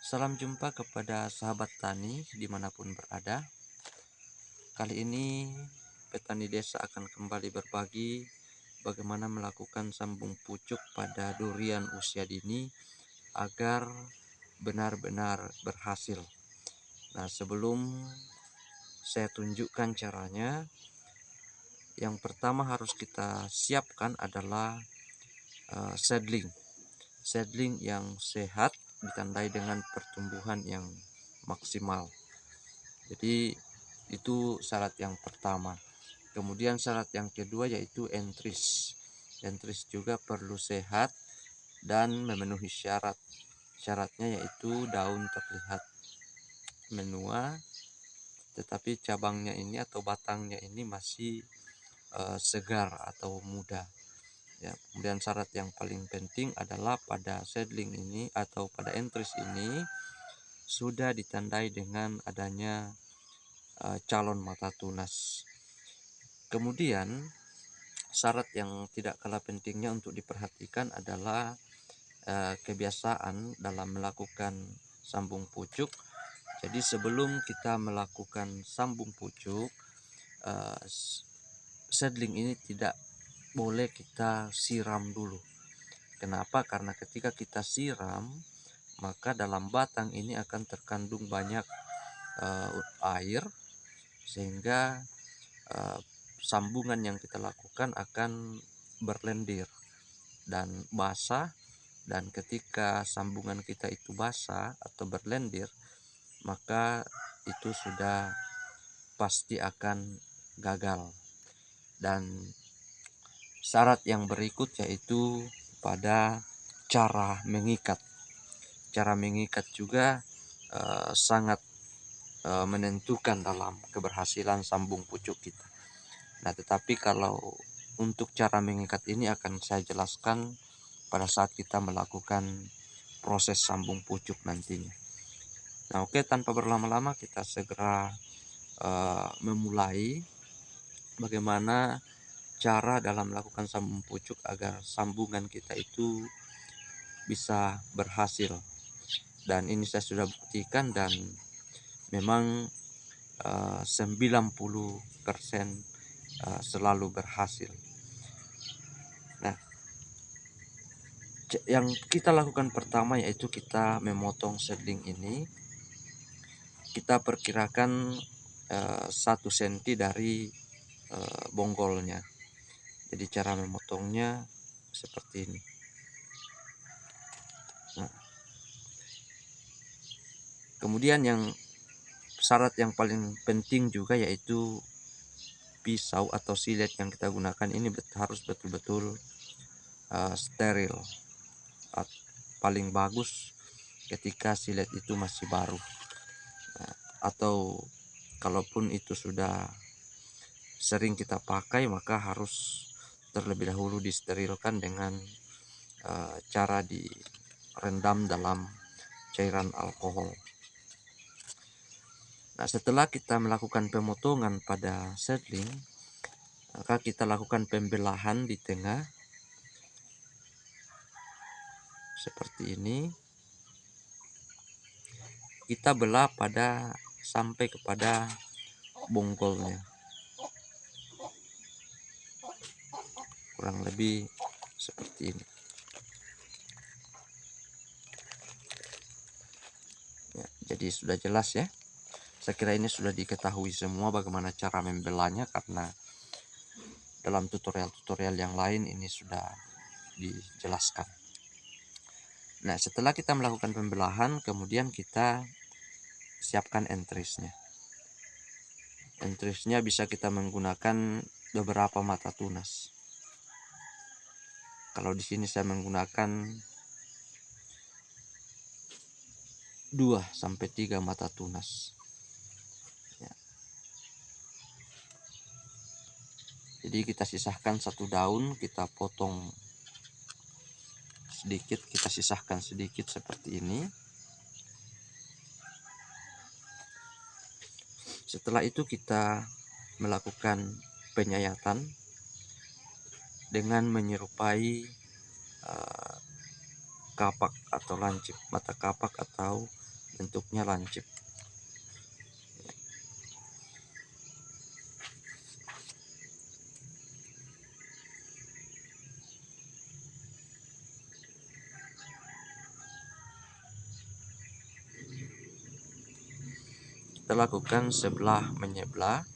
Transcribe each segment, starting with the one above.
Salam jumpa kepada sahabat tani dimanapun berada. Kali ini petani desa akan kembali berbagi bagaimana melakukan sambung pucuk pada durian usia dini agar benar-benar berhasil. Nah, sebelum saya tunjukkan caranya, yang pertama harus kita siapkan adalah seedling yang sehat ditandai dengan pertumbuhan yang maksimal. Jadi itu syarat yang pertama. Kemudian syarat yang kedua yaitu entris. Entris juga perlu sehat dan memenuhi syarat. Syaratnya yaitu daun terlihat menua, tetapi cabangnya ini atau batangnya ini masih segar atau muda. Ya, kemudian syarat yang paling penting adalah pada seedling ini atau pada entris ini sudah ditandai dengan adanya calon mata tunas. Kemudian syarat yang tidak kalah pentingnya untuk diperhatikan adalah kebiasaan dalam melakukan sambung pucuk. Jadi sebelum kita melakukan sambung pucuk, seedling ini tidak boleh kita siram dulu. Kenapa? Karena ketika kita siram, maka dalam batang ini akan terkandung banyak air, sehingga sambungan yang kita lakukan akan berlendir dan basah. Dan ketika sambungan kita itu basah atau berlendir, maka itu sudah pasti akan gagal. Dan syarat yang berikut yaitu pada cara mengikat. Cara mengikat juga sangat menentukan dalam keberhasilan sambung pucuk kita. Nah, tetapi kalau untuk cara mengikat ini akan saya jelaskan pada saat kita melakukan proses sambung pucuk nantinya. Nah, oke, tanpa berlama-lama kita segera memulai bagaimana cara dalam melakukan sambung pucuk agar sambungan kita itu bisa berhasil. Dan ini saya sudah buktikan dan memang 90% selalu berhasil. Nah, yang kita lakukan pertama yaitu kita memotong seedling ini. Kita perkirakan 1 cm dari bonggolnya. Jadi cara memotongnya seperti ini. Nah, kemudian yang syarat yang paling penting juga yaitu pisau atau silet yang kita gunakan ini harus betul-betul steril. Paling bagus ketika silet itu masih baru. Nah, atau kalaupun itu sudah sering kita pakai, maka harus terlebih dahulu disterilkan dengan cara direndam dalam cairan alkohol. Nah, setelah kita melakukan pemotongan pada seedling, maka kita lakukan pembelahan di tengah seperti ini. Kita belah sampai kepada bonggolnya, kurang lebih seperti ini. Ya, jadi sudah jelas ya. Saya kira ini sudah diketahui semua bagaimana cara membelahnya, karena dalam tutorial-tutorial yang lain ini sudah dijelaskan. Nah, setelah kita melakukan pembelahan, kemudian kita siapkan entrisnya. Entrisnya bisa kita menggunakan beberapa mata tunas. Kalau di sini saya menggunakan 2-3 mata tunas. Ya. Jadi kita sisahkan 1 daun, kita potong sedikit, kita sisahkan sedikit seperti ini. Setelah itu kita melakukan penyayatan dengan menyerupai kapak atau lancip, mata kapak atau bentuknya lancip. Kita lakukan sebelah menyebelah.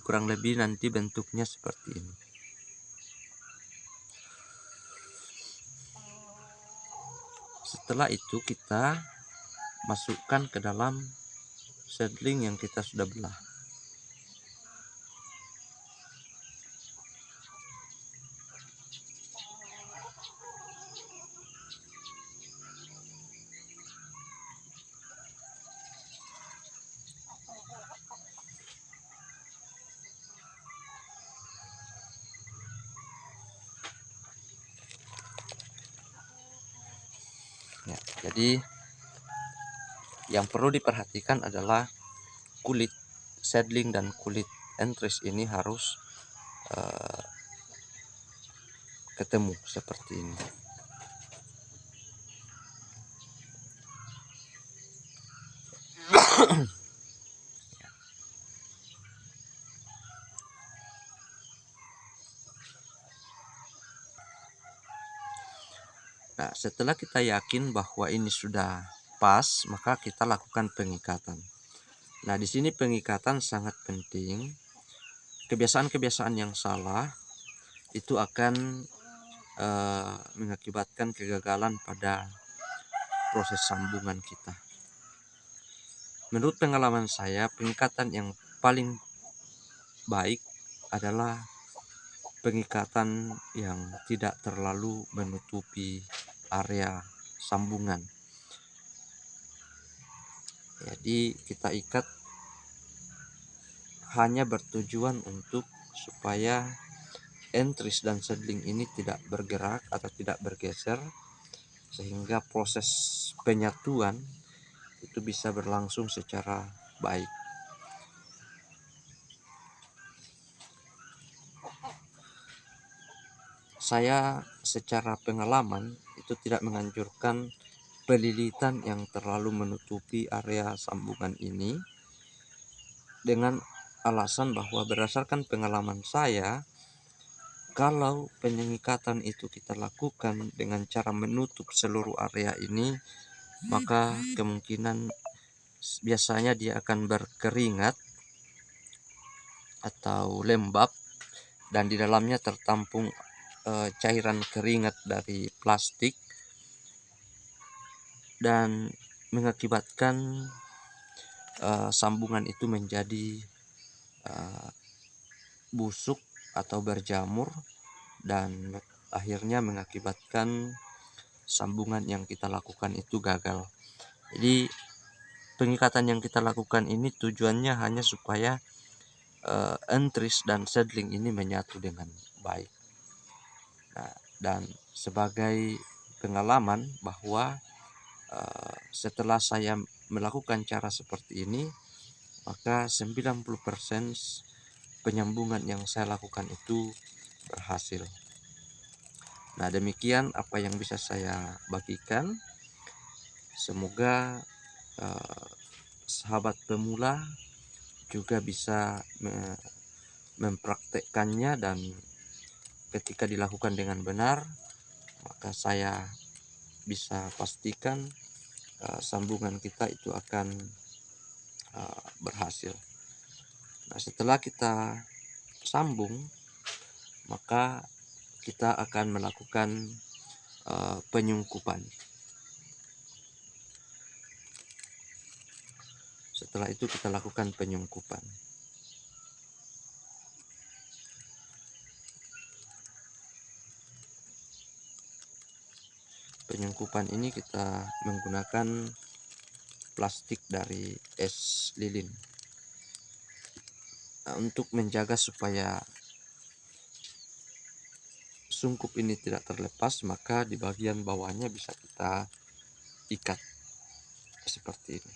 Kurang lebih nanti bentuknya seperti ini. Setelah itu kita masukkan ke dalam seedling yang kita sudah belah. Ya, jadi yang perlu diperhatikan adalah kulit seedling dan kulit entris ini harus ketemu seperti ini. Nah, setelah kita yakin bahwa ini sudah pas, maka kita lakukan pengikatan. Nah, di sini pengikatan sangat penting. Kebiasaan-kebiasaan yang salah itu akan mengakibatkan kegagalan pada proses sambungan kita. Menurut pengalaman saya, pengikatan yang paling baik adalah pengikatan yang tidak terlalu menutupi area sambungan. Jadi kita ikat hanya bertujuan untuk supaya entris dan seedling ini tidak bergerak atau tidak bergeser, sehingga proses penyatuan itu bisa berlangsung secara baik. Saya secara pengalaman itu tidak menganjurkan pelilitan yang terlalu menutupi area sambungan ini, dengan alasan bahwa berdasarkan pengalaman saya, kalau pengikatan itu kita lakukan dengan cara menutup seluruh area ini, maka kemungkinan biasanya dia akan berkeringat atau lembab, dan di dalamnya tertampung cairan keringat dari plastik, dan mengakibatkan sambungan itu menjadi busuk atau berjamur, dan akhirnya mengakibatkan sambungan yang kita lakukan itu gagal. Jadi pengikatan yang kita lakukan ini tujuannya hanya supaya entris dan seedling ini menyatu dengan baik. Nah, dan sebagai pengalaman bahwa setelah saya melakukan cara seperti ini, maka 90% penyambungan yang saya lakukan itu berhasil. Nah, demikian apa yang bisa saya bagikan. Semoga sahabat pemula juga bisa mempraktekkannya, dan ketika dilakukan dengan benar, maka saya bisa pastikan sambungan kita itu akan berhasil. Nah, setelah kita sambung, maka kita akan melakukan penyungkupan. Setelah itu kita lakukan penyungkupan. Penyungkupan ini kita menggunakan plastik dari es lilin. Untuk menjaga supaya sungkup ini tidak terlepas, maka di bagian bawahnya bisa kita ikat seperti ini.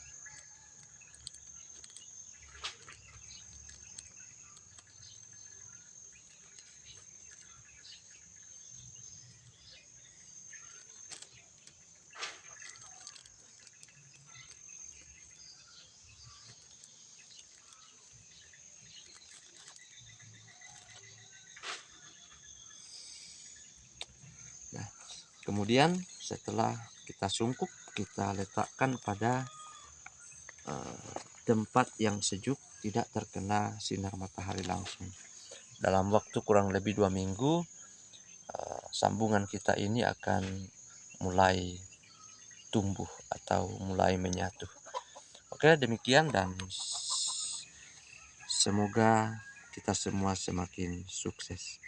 Nah, kemudian setelah kita sungkup, kita letakkan pada tempat yang sejuk, tidak terkena sinar matahari langsung. Dalam waktu kurang lebih 2 minggu, sambungan kita ini akan mulai tumbuh atau mulai menyatu. Oke, demikian, dan semoga kita semua semakin sukses.